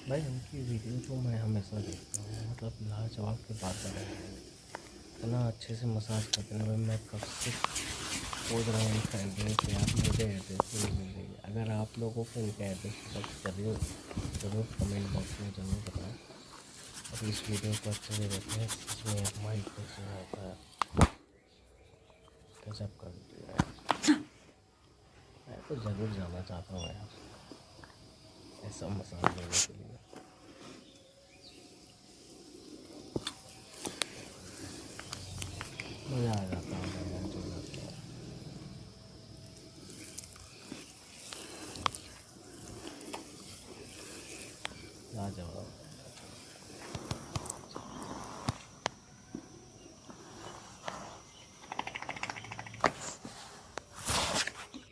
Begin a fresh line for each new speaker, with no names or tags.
भाई उनकी वीडियो तो मैं हमेशा देखता हूँ, मतलब लाजवाब की बात है। इतना अच्छे से मसाज करते हैं भाई, मैं कब से खोज रहा हूँ उनका एड्रेस यार, मुझे एड्रेस ही नहीं मिल रही है। अगर आप लोगों को उनका एड्रेस पता तो ज़रूर ज़रूर कमेंट बॉक्स में ज़रूर बताएं। और इस वीडियो को अच्छे से देखें, सच में यार माइंड फ्रेश हो जाता है। गजब कर दिया यार, मैं तो ज़रूर जाना चाहता हूँ यार ऐसा मसाज लेने के लिए। मज़ा आ जाता होगा यार जो जाते हैं। लाजवाब।